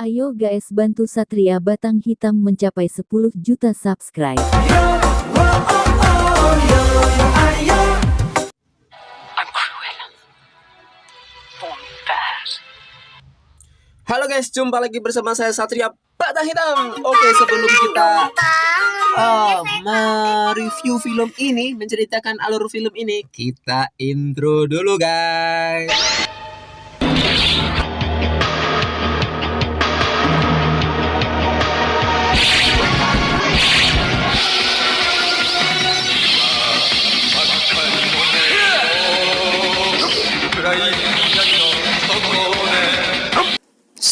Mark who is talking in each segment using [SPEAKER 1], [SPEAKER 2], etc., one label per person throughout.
[SPEAKER 1] Ayo guys, bantu Satria Batang Hitam mencapai 10 juta subscribe.
[SPEAKER 2] Halo guys, jumpa lagi bersama saya Satria Batang Hitam. Oke, sebelum kita mereview film ini, menceritakan alur film ini, kita intro dulu guys.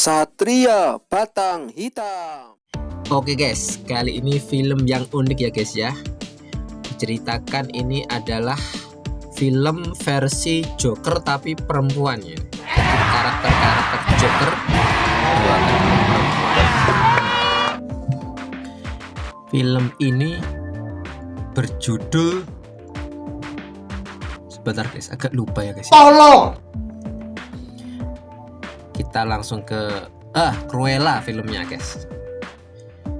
[SPEAKER 2] Satria Batang Hitam. Oke guys, kali ini film yang unik ya guys ya. Diceritakan ini adalah film versi Joker tapi perempuan ya. Karakter-karakter Joker perempuan. Film ini berjudul, sebentar guys, agak lupa ya guys. Tolong. Kita langsung ke Cruella filmnya guys.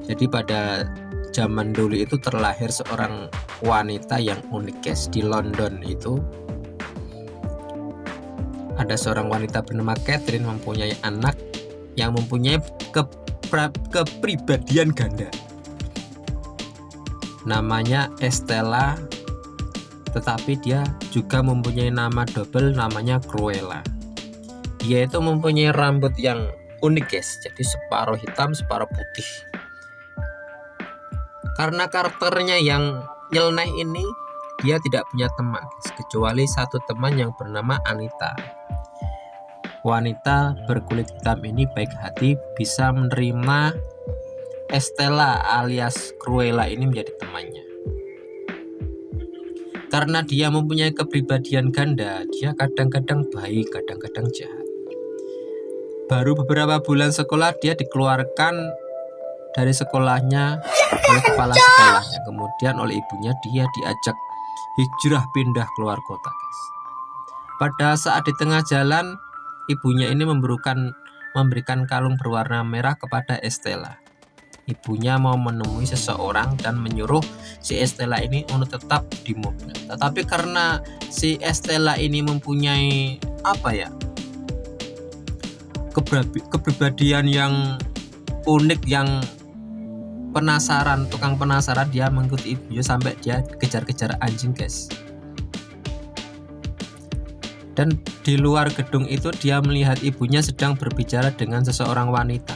[SPEAKER 2] Jadi pada zaman dulu itu terlahir seorang wanita yang unik guys. Di London itu ada seorang wanita bernama Catherine, mempunyai anak yang mempunyai kepribadian ganda. Namanya Estella, tetapi dia juga mempunyai nama double, namanya Cruella. Dia itu mempunyai rambut yang unik guys, jadi separuh hitam separuh putih. Karena karakternya yang nyeleneh ini, dia tidak punya teman guys, kecuali satu teman yang bernama Anita. Wanita berkulit hitam ini baik hati, bisa menerima Estella alias Cruella ini menjadi temannya. Karena dia mempunyai kepribadian ganda, dia kadang-kadang baik, kadang-kadang jahat. Baru beberapa bulan sekolah dia dikeluarkan dari sekolahnya oleh kepala sekolahnya. Kemudian oleh ibunya dia diajak hijrah pindah keluar kota guys. Pada saat di tengah jalan, ibunya ini memberikan kalung berwarna merah kepada Estella. Ibunya mau menemui seseorang dan menyuruh si Estella ini untuk tetap di mobil. Tetapi karena si Estella ini mempunyai kepribadian yang unik, yang penasaran, tukang penasaran, dia mengikuti ibunya sampai dia kejar-kejar anjing guys. Dan di luar gedung itu dia melihat ibunya sedang berbicara dengan seseorang wanita.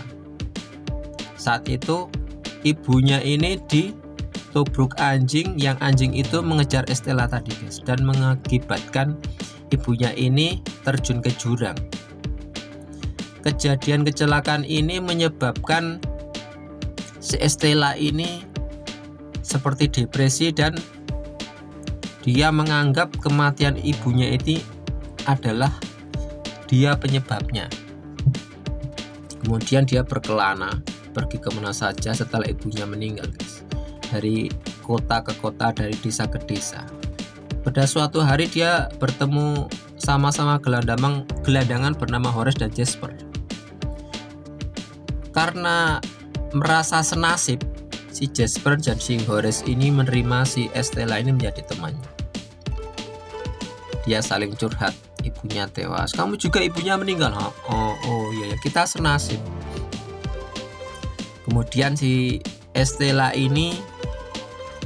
[SPEAKER 2] Saat itu ibunya ini ditubruk anjing, yang anjing itu mengejar Estella tadi guys, dan mengakibatkan ibunya ini terjun ke jurang. Kejadian kecelakaan ini menyebabkan si Estella ini seperti depresi dan dia menganggap kematian ibunya itu adalah dia penyebabnya. Kemudian dia berkelana pergi kemana saja setelah ibunya meninggal guys. Dari kota ke kota, dari desa ke desa. Pada suatu hari dia bertemu sama-sama gelandangan bernama Horace dan Jasper. Karena merasa senasib, si Jasper dan si Horace ini menerima si Estella ini menjadi temannya. Dia saling curhat, ibunya tewas, kamu juga ibunya meninggal. Oh iya, kita senasib. Kemudian si Estella ini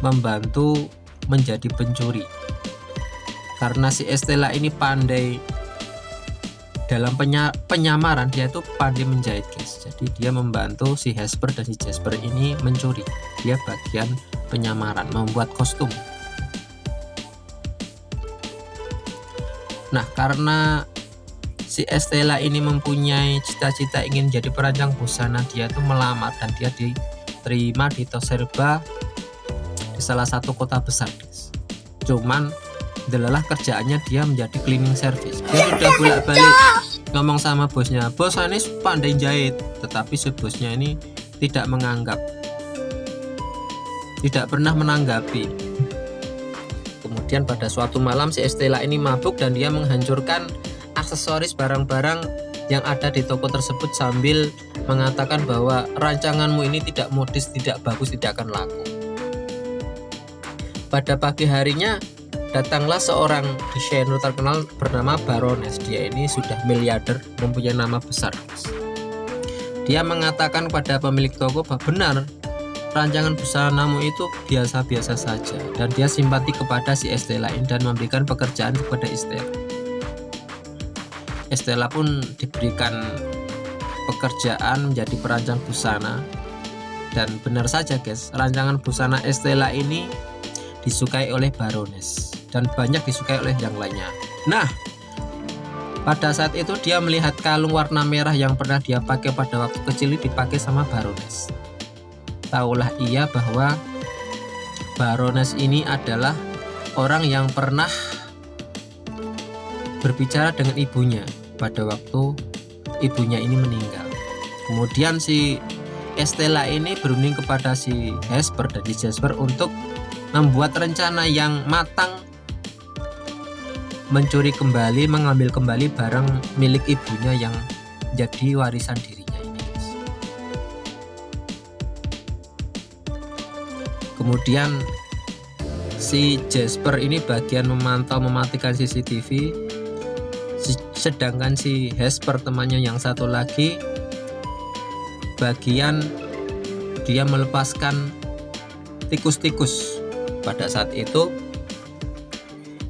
[SPEAKER 2] membantu menjadi pencuri. Karena si Estella ini pandai dalam penyamaran, dia itu pandai menjahit guys. Jadi dia membantu si Jasper dan si Jasper ini mencuri. Dia bagian penyamaran, membuat kostum. Nah, karena si Estella ini mempunyai cita-cita ingin jadi perancang busana, dia itu melamar dan dia diterima di Toserba, di salah satu kota besar guys. Cuman adalah kerjaannya dia menjadi cleaning service. Dia sudah bolak-balik ngomong sama bosnya, bos ini pandai jahit, tetapi si bosnya ini tidak pernah menanggapi. Kemudian pada suatu malam si Estella ini mabuk dan dia menghancurkan aksesoris barang-barang yang ada di toko tersebut sambil mengatakan bahwa rancanganmu ini tidak modis, tidak bagus, tidak akan laku. Pada pagi harinya datanglah seorang desainer terkenal bernama Baroness. Dia ini sudah miliarder, mempunyai nama besar. Dia mengatakan kepada pemilik toko bahwa benar rancangan busanamu itu biasa-biasa saja, dan dia simpati kepada si Estella ini dan memberikan pekerjaan kepada Estella. Estella pun diberikan pekerjaan menjadi perancang busana, dan benar saja guys, rancangan busana Estella ini disukai oleh Baroness dan banyak disukai oleh yang lainnya. Nah, pada saat itu dia melihat kalung warna merah yang pernah dia pakai pada waktu kecil dipakai sama Baroness. Taulah ia bahwa Baroness ini adalah orang yang pernah berbicara dengan ibunya pada waktu ibunya ini meninggal. Kemudian si Estella ini berunding kepada si Hesper dan si Jasper untuk membuat rencana yang matang, mencuri kembali, mengambil kembali barang milik ibunya yang jadi warisan dirinya ini. Kemudian si Jasper ini bagian memantau, mematikan CCTV, sedangkan si Hesper temannya yang satu lagi bagian dia melepaskan tikus-tikus. Pada saat itu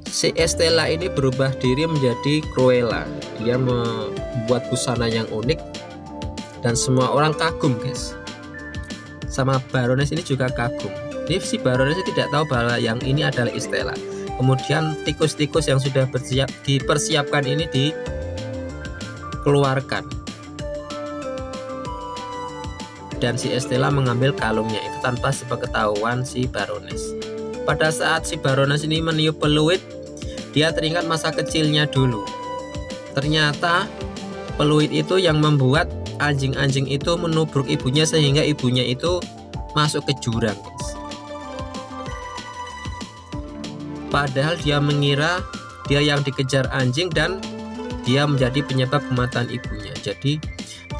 [SPEAKER 2] si Estella ini berubah diri menjadi Cruella. Dia membuat busana yang unik dan semua orang kagum guys. Sama Baroness ini juga kagum. Ini si Baroness tidak tahu bahwa yang ini adalah Estella. Kemudian tikus-tikus yang sudah dipersiapkan ini dikeluarkan, dan si Estella mengambil kalungnya itu tanpa sepengetahuan si Baroness. Pada saat si Baroness ini meniup peluit, dia teringat masa kecilnya dulu. Ternyata peluit itu yang membuat anjing-anjing itu menubruk ibunya sehingga ibunya itu masuk ke jurang, guys. Padahal dia mengira dia yang dikejar anjing dan dia menjadi penyebab kematian ibunya. Jadi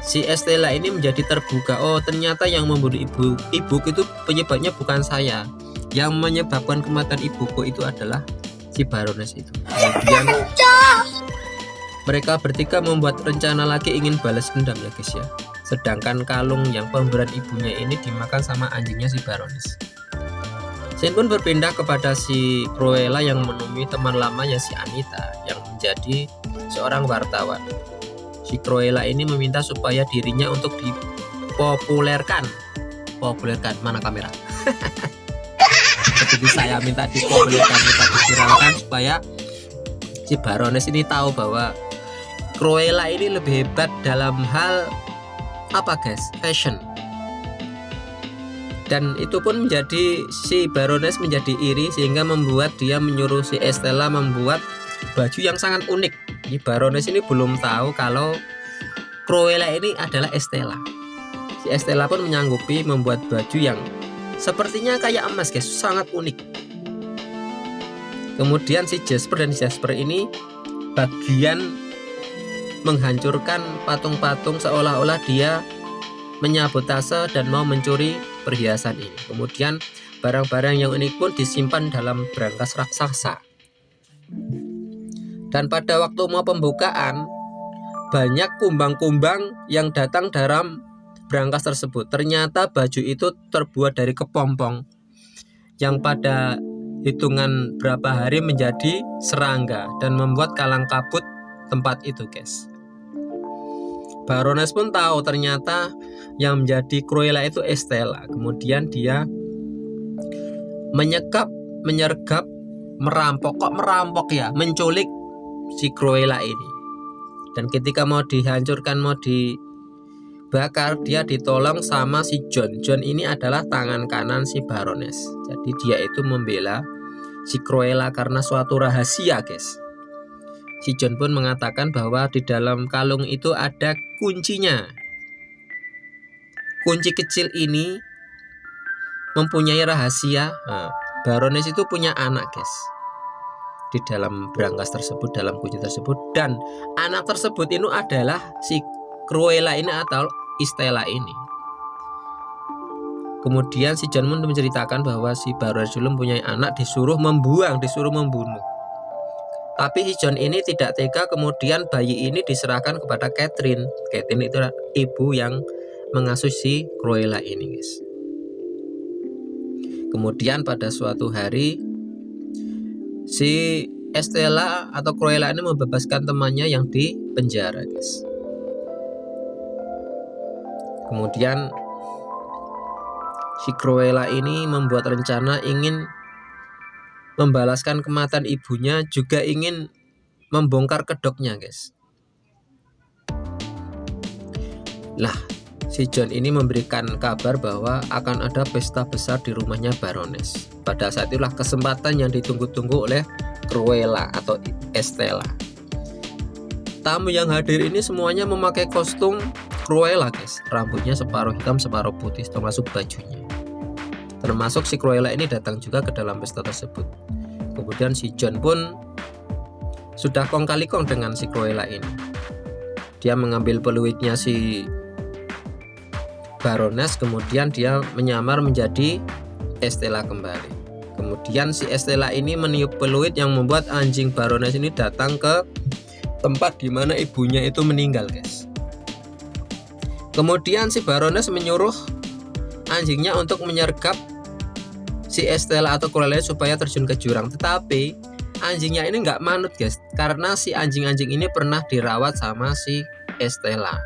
[SPEAKER 2] si Estella ini menjadi terbuka. Oh, ternyata yang membunuh ibuku itu penyebabnya bukan saya. Yang menyebabkan kematian ibuku itu adalah si Baroness itu. Kemudian mereka bertiga membuat rencana lagi ingin balas dendam ya guys ya. Sedangkan kalung yang pemberian ibunya ini dimakan sama anjingnya si Baroness. Scene pun berpindah kepada si Cruella yang menemui teman lamanya si Anita yang menjadi seorang wartawan. Si Cruella ini meminta supaya dirinya untuk dipopulerkan. Mana kamera? Seperti saya minta dipopulerkan, minta diviralkan supaya si Baroness ini tahu bahwa Cruella ini lebih hebat dalam hal apa guys? Fashion. Dan itu pun menjadi si Baroness menjadi iri sehingga membuat dia menyuruh si Estella membuat baju yang sangat unik. Di Baroness ini belum tahu kalau Cruella ini adalah Estella. Si Estella pun menyanggupi membuat baju yang sepertinya kayak emas guys, sangat unik. Kemudian si Jasper dan si Jasper ini bagian menghancurkan patung-patung seolah-olah dia menyabotase dan mau mencuri perhiasan ini. Kemudian barang-barang yang unik pun disimpan dalam brankas raksasa. Dan pada waktu mau pembukaan, banyak kumbang-kumbang yang datang dalam brankas tersebut. Ternyata baju itu terbuat dari kepompong yang pada hitungan berapa hari menjadi serangga dan membuat kalang kabut tempat itu guys. Baroness pun tahu ternyata yang menjadi Cruella itu Estella. Kemudian dia menyergap, merampok ya, menculik si Cruella ini. Dan ketika mau dihancurkan, mau dibakar, dia ditolong sama si John. John ini adalah tangan kanan si Baroness. Jadi dia itu membela si Cruella karena suatu rahasia guys. Si John pun mengatakan bahwa di dalam kalung itu ada kuncinya. Kunci kecil ini mempunyai rahasia. Baroness itu punya anak guys. di dalam brankas tersebut, dalam kunci tersebut. Dan anak tersebut itu adalah si Cruella ini atau Estella ini. Kemudian si John pun menceritakan bahwa si Baroness dulu mempunyai anak, disuruh membuang, disuruh membunuh. Tapi si John ini tidak tega, kemudian bayi ini diserahkan kepada Catherine. Catherine itu ibu yang mengasuh si Cruella ini, guys. Kemudian pada suatu hari si Estella atau Cruella ini membebaskan temannya yang di penjara, guys. Kemudian si Cruella ini membuat rencana ingin membalaskan kematian ibunya, juga ingin membongkar kedoknya, guys. Lah, si John ini memberikan kabar bahwa akan ada pesta besar di rumahnya Baroness. Pada saat itulah kesempatan yang ditunggu-tunggu oleh Cruella atau Estella. Tamu yang hadir ini semuanya memakai kostum Cruella, guys. Rambutnya separuh hitam separuh putih, termasuk bajunya. Termasuk si Cruella ini datang juga ke dalam pesta tersebut. Kemudian si John pun sudah kong kali kong dengan si Cruella ini. Dia mengambil peluitnya si Baroness, kemudian dia menyamar menjadi Estella kembali. Kemudian si Estella ini meniup peluit yang membuat anjing Baroness ini datang ke tempat di mana ibunya itu meninggal, guys. Kemudian si Baroness menyuruh anjingnya untuk menyergap si Estella atau Cruella supaya terjun ke jurang. Tetapi anjingnya ini nggak manut, guys, karena si anjing-anjing ini pernah dirawat sama si Estella.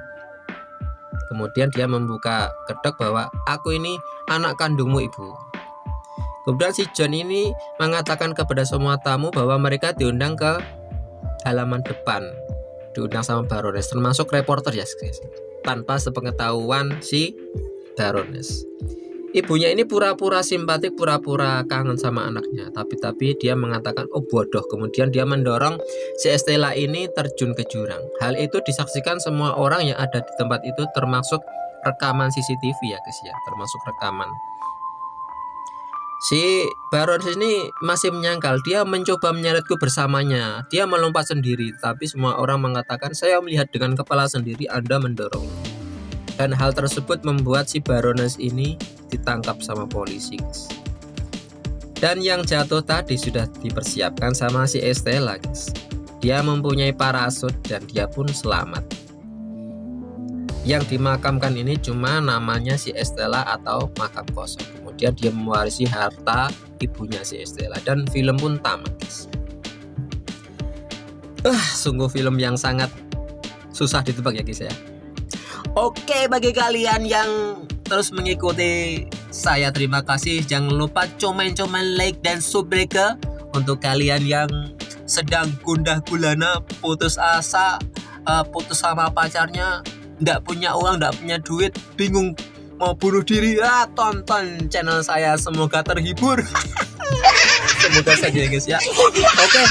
[SPEAKER 2] Kemudian dia membuka kedok bahwa aku ini anak kandungmu, ibu. Kemudian si John ini mengatakan kepada semua tamu bahwa mereka diundang ke halaman depan, diundang sama Baroness, termasuk reporter, ya, guys, tanpa sepengetahuan si Baroness. Ibunya ini pura-pura simpatik, pura-pura kangen sama anaknya, tapi dia mengatakan oh bodoh. Kemudian dia mendorong si Estella ini terjun ke jurang. Hal itu disaksikan semua orang yang ada di tempat itu, termasuk rekaman CCTV, ya, guys, ya, termasuk rekaman. Si Baroness ini masih menyangkal, dia mencoba menyeretku bersamanya, dia melompat sendiri, tapi semua orang mengatakan saya melihat dengan kepala sendiri Anda mendorong. Dan hal tersebut membuat si Baroness ini ditangkap sama polisi, guys. Dan yang jatuh tadi sudah dipersiapkan sama si Estella, guys. Dia mempunyai parasut dan dia pun selamat. Yang dimakamkan ini cuma namanya si Estella atau makam kosong. Kemudian dia mewarisi harta ibunya si Estella dan film pun tamat, guys. Sungguh film yang sangat susah ditebak, ya, guys, ya. Oke, bagi kalian yang terus mengikuti saya, terima kasih. Jangan lupa komen-komen, like, dan subscribe. Untuk kalian yang sedang gundah gulana, putus asa, putus sama pacarnya, nggak punya uang, nggak punya duit, bingung mau bunuh diri, tonton channel saya, semoga terhibur. Semoga saja, guys, ya. Oke.